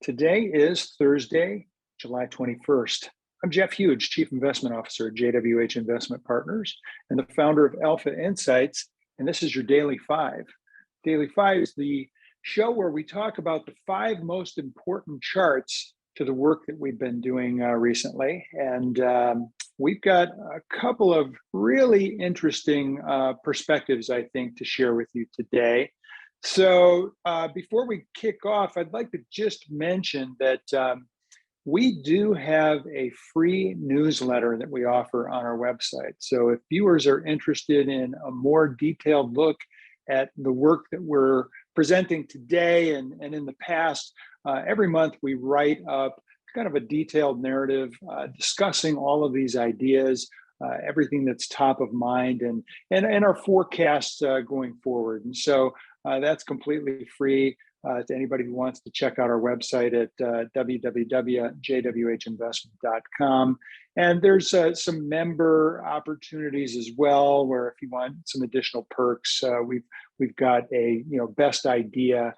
Today is Thursday, July 21st. I'm Jeff Hughes, Chief Investment Officer at JWH Investment Partners and the founder of Alpha Insights, and this is your Daily Five. Daily Five is the show where we talk about the five most important charts to the work that we've been doing recently. And we've got a couple of really interesting perspectives, I think, to share with you today. So before we kick off, I'd like to just mention that we do have a free newsletter that we offer on our website. So if viewers are interested in a more detailed look at the work that we're presenting today and in the past, every month we write up kind of a detailed narrative discussing all of these ideas, everything that's top of mind and our forecasts going forward. And so that's completely free to anybody who wants to check out our website at www.jwhinvestment.com. And there's some member opportunities as well, where if you want some additional perks, we've got a best idea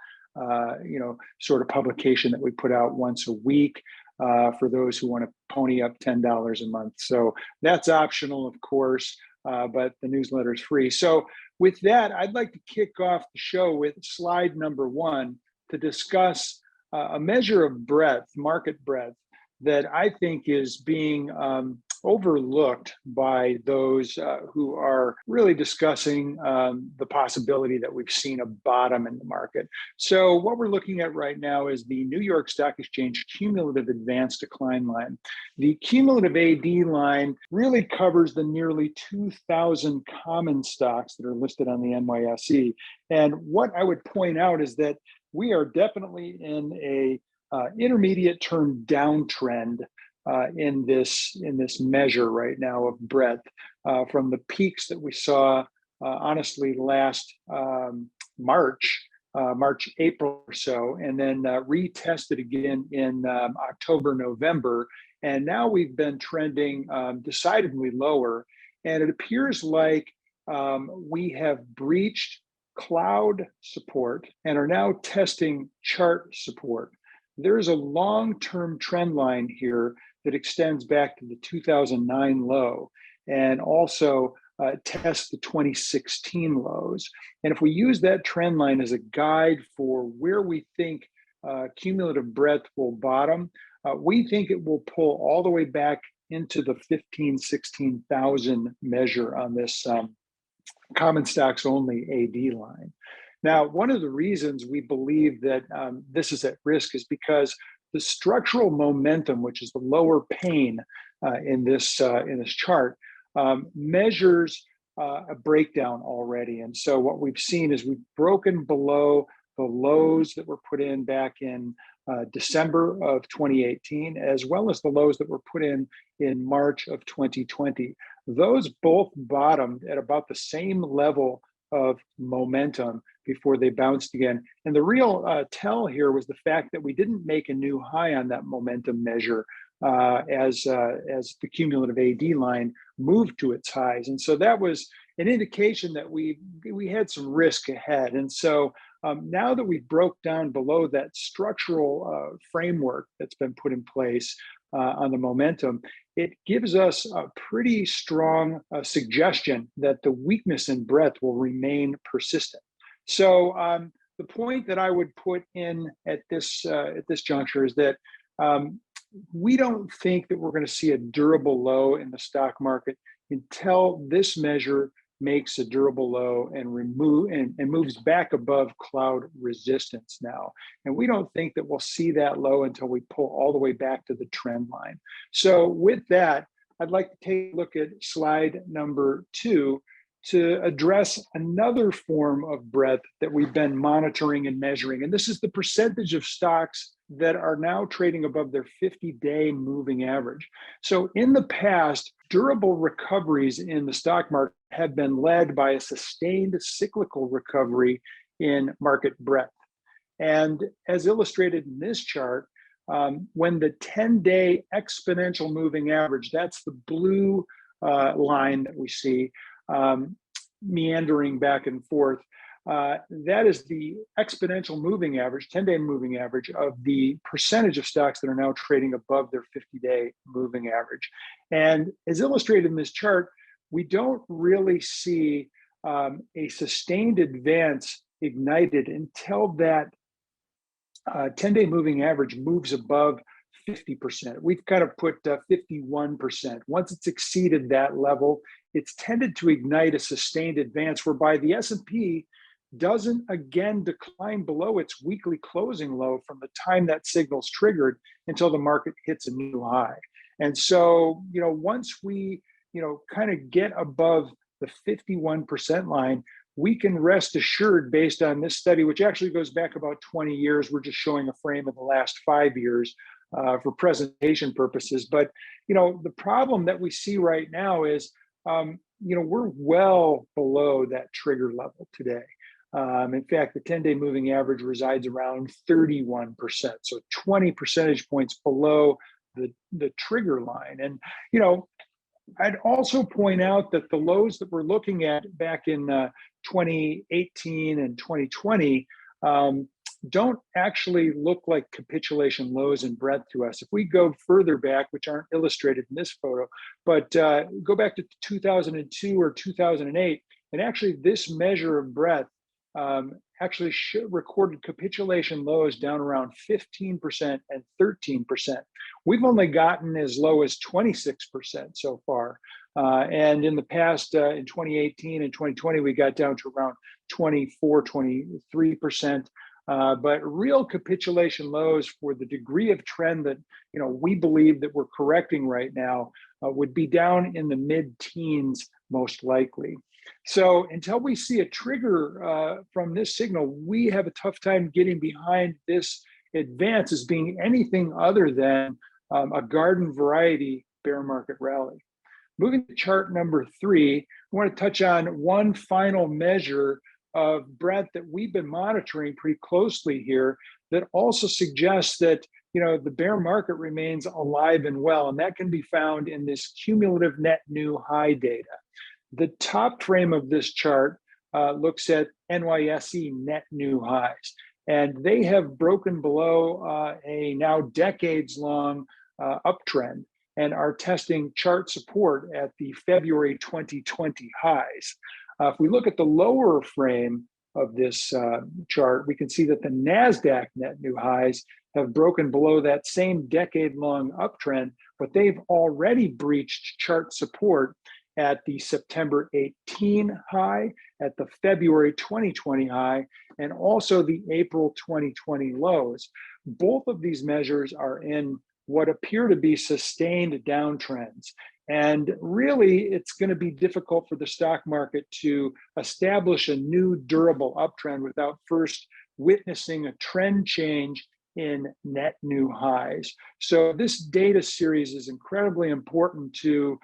sort of publication that we put out once a week for those who want to pony up $10 a month. So that's optional, of course, but the newsletter is free. So with that, I'd like to kick off the show with slide number one to discuss a measure of breadth, market breadth, that I think is being overlooked by those who are really discussing the possibility that we've seen a bottom in the market. So what we're looking at right now is the New York Stock Exchange cumulative advanced decline line. The cumulative AD line really covers the nearly 2,000 common stocks that are listed on the NYSE. And what I would point out is that we are definitely in a intermediate term downtrend in this measure right now of breadth from the peaks that we saw honestly last March, April or so, and then retested again in October, November. And now we've been trending decidedly lower. And it appears like we have breached cloud support and are now testing chart support. There's a long-term trend line here that extends back to the 2009 low and also tests the 2016 lows. And if we use that trend line as a guide for where we think cumulative breadth will bottom, we think it will pull all the way back into the 16,000 measure on this common stocks only AD line. Now, one of the reasons we believe that this is at risk is because the structural momentum, which is the lower pane in this chart, measures a breakdown already. And so what we've seen is we've broken below the lows that were put in back in December of 2018, as well as the lows that were put in March of 2020. Those both bottomed at about the same level of momentum before they bounced again. And the real tell here was the fact that we didn't make a new high on that momentum measure as the cumulative AD line moved to its highs. And so that was an indication that we had some risk ahead. And so now that we broke down below that structural framework that's been put in place on the momentum, it gives us a pretty strong suggestion that the weakness in breadth will remain persistent. So the point that I would put in at this juncture is that we don't think that we're going to see a durable low in the stock market until this measure makes a durable low and moves back above cloud resistance now. And we don't think that we'll see that low until we pull all the way back to the trend line. So with that, I'd like to take a look at slide number two to address another form of breadth that we've been monitoring and measuring. And this is the percentage of stocks that are now trading above their 50-day moving average. So in the past, durable recoveries in the stock market have been led by a sustained cyclical recovery in market breadth. And as illustrated in this chart, when the 10-day exponential moving average, that's the blue line that we see, meandering back and forth, that is the exponential moving average, 10-day moving average of the percentage of stocks that are now trading above their 50-day moving average. And as illustrated in this chart, we don't really see a sustained advance ignited until that 10-day moving average moves above 50%. We've kind of put 51%. Once it's exceeded that level, it's tended to ignite a sustained advance whereby the S&P doesn't again decline below its weekly closing low from the time that signal's triggered until the market hits a new high. And so, once we, kind of get above the 51% line, we can rest assured based on this study, which actually goes back about 20 years. We're just showing a frame of the last 5 years for presentation purposes. But, the problem that we see right now is, we're well below that trigger level today. In fact, the 10-day moving average resides around 31%, so 20 percentage points below the trigger line. And, I'd also point out that the lows that we're looking at back in 2018 and 2020 don't actually look like capitulation lows in breadth to us. If we go further back, which aren't illustrated in this photo, but go back to 2002 or 2008, and actually this measure of breadth actually recorded capitulation lows down around 15% and 13%. We've only gotten as low as 26% so far. And in the past, in 2018 and 2020, we got down to around 24, 23%. But real capitulation lows for the degree of trend that we believe that we're correcting right now would be down in the mid-teens most likely. So until we see a trigger from this signal, we have a tough time getting behind this advance as being anything other than a garden variety bear market rally. Moving to chart number 3, I want to touch on one final measure of breadth that we've been monitoring pretty closely here that also suggests that the bear market remains alive and well, and that can be found in this cumulative net new high data. The top frame of this chart looks at NYSE net new highs, and they have broken below a now decades-long uptrend and are testing chart support at the February 2020 highs. If we look at the lower frame of this chart, we can see that the NASDAQ net new highs have broken below that same decade-long uptrend, but they've already breached chart support at the September 18 high, at the February 2020 high, and also the April 2020 lows. Both of these measures are in what appear to be sustained downtrends. And really, it's going to be difficult for the stock market to establish a new durable uptrend without first witnessing a trend change in net new highs. So this data series is incredibly important to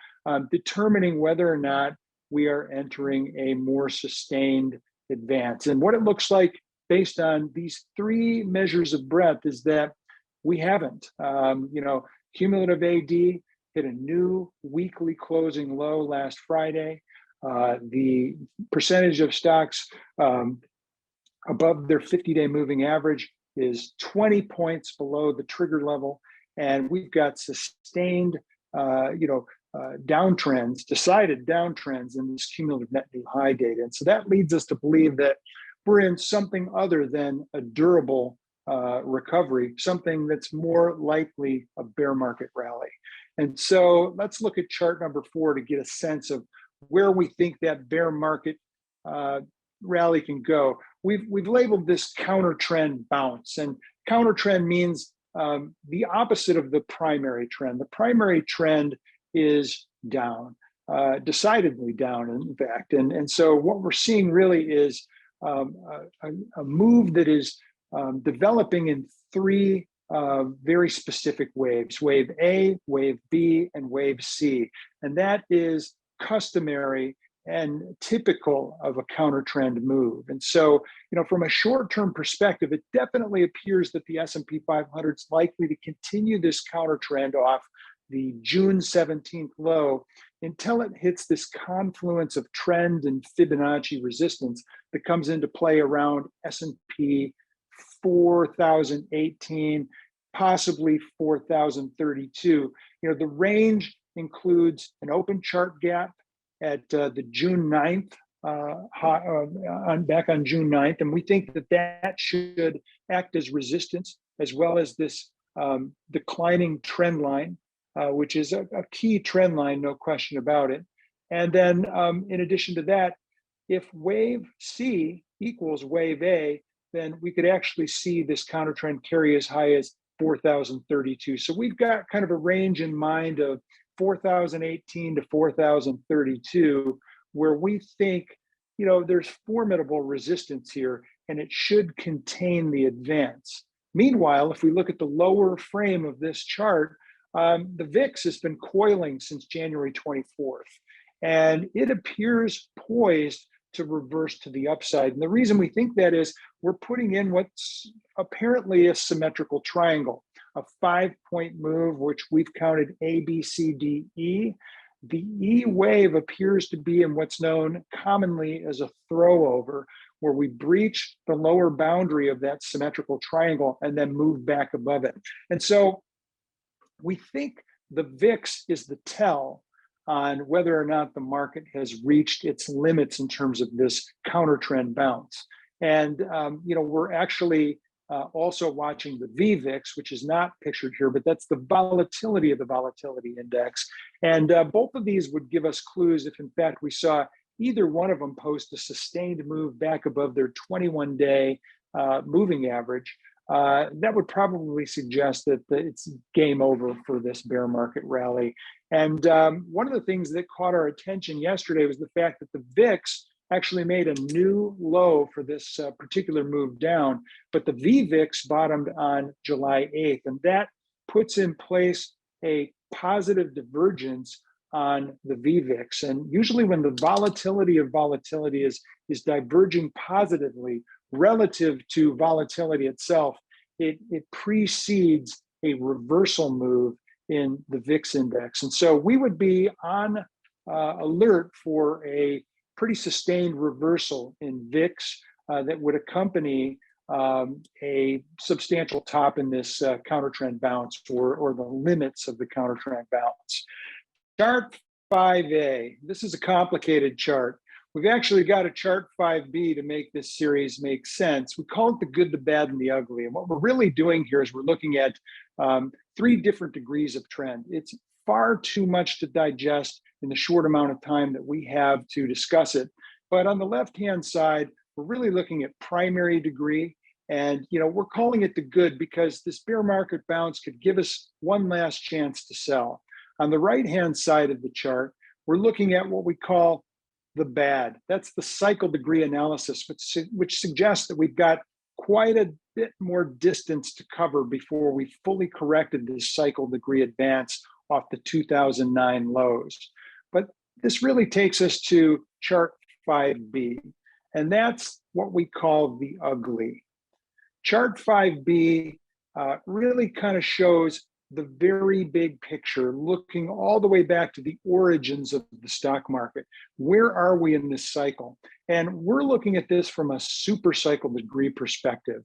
determining whether or not we are entering a more sustained advance. And what it looks like based on these 3 measures of breadth is that we haven't. Cumulative AD hit a new weekly closing low last Friday. The percentage of stocks above their 50-day moving average is 20 points below the trigger level, and we've got sustained, downtrends, decided downtrends in this cumulative net new high data. And so that leads us to believe that we're in something other than a durable recovery, something that's more likely a bear market rally. And so let's look at chart number 4 to get a sense of where we think that bear market rally can go. We've labeled this counter-trend bounce, and counter-trend means the opposite of the primary trend. The primary trend is down, decidedly down, in fact. And so what we're seeing really is a move that is developing in 3 very specific waves: wave A, wave B, and wave C. And that is customary and typical of a counter-trend move. And so, from a short-term perspective, it definitely appears that the S&P 500 is likely to continue this counter-trend off the June 17th low until it hits this confluence of trend and Fibonacci resistance that comes into play around S&P 4018, possibly 4032. The range includes an open chart gap at the June 9th, back on June 9th, and we think that should act as resistance, as well as this declining trend line, which is a key trend line, no question about it. And then in addition to that, if wave C equals wave A, then we could actually see this counter trend carry as high as 4032. So we've got kind of a range in mind of 4018 to 4032, where we think, there's formidable resistance here, and it should contain the advance. Meanwhile, if we look at the lower frame of this chart, the VIX has been coiling since January 24th, and it appears poised to reverse to the upside. And the reason we think that is we're putting in what's apparently a symmetrical triangle, a 5-point move, which we've counted A, B, C, D, E. The E wave appears to be in what's known commonly as a throwover, where we breach the lower boundary of that symmetrical triangle and then move back above it. And so we think the VIX is the tell on whether or not the market has reached its limits in terms of this counter trend bounce. And we're actually also watching the VVIX, which is not pictured here, but that's the volatility of the volatility index. And both of these would give us clues if in fact we saw either one of them post a sustained move back above their 21-day moving average. That would probably suggest that it's game over for this bear market rally. And one of the things that caught our attention yesterday was the fact that the VIX actually made a new low for this particular move down, but the VVIX bottomed on July 8th, and that puts in place a positive divergence on the VVIX. And usually when the volatility of volatility is diverging positively relative to volatility itself, it precedes a reversal move in the VIX index. And so we would be on alert for a pretty sustained reversal in VIX that would accompany a substantial top in this counter trend bounce or the limits of the counter trend bounce. Chart 5A, this is a complicated chart. We've actually got a chart 5B to make this series make sense. We call it the good, the bad, and the ugly. And what we're really doing here is we're looking at 3 different degrees of trend. It's far too much to digest in the short amount of time that we have to discuss it. But on the left-hand side, we're really looking at primary degree. And we're calling it the good because this bear market bounce could give us one last chance to sell. On the right-hand side of the chart, we're looking at what we call the bad. That's the cycle degree analysis, which suggests that we've got quite a bit more distance to cover before we fully corrected this cycle degree advance off the 2009 lows. But this really takes us to chart 5B, and that's what we call the ugly. Chart 5B really kind of shows the very big picture, looking all the way back to the origins of the stock market. Where are we in this cycle? And we're looking at this from a super cycle degree perspective.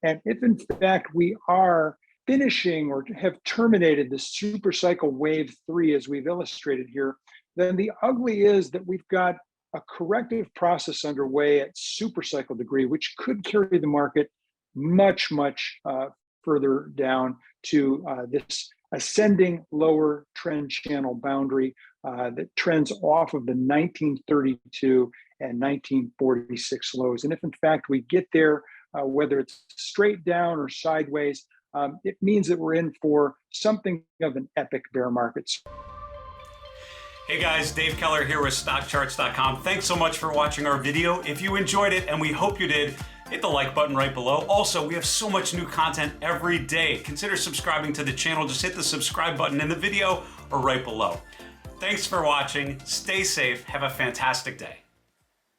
And if in fact we are finishing or have terminated the super cycle wave 3, as we've illustrated here, then the ugly is that we've got a corrective process underway at super cycle degree, which could carry the market much, much further down to this ascending lower trend channel boundary that trends off of the 1932 and 1946 lows. And if in fact we get there, whether it's straight down or sideways, it means that we're in for something of an epic bear market. Hey guys, Dave Keller here with StockCharts.com. Thanks so much for watching our video. If you enjoyed it, and we hope you did, hit the like button right below. Also, we have so much new content every day. Consider subscribing to the channel. Just hit the subscribe button in the video or right below. Thanks for watching. Stay safe. Have a fantastic day.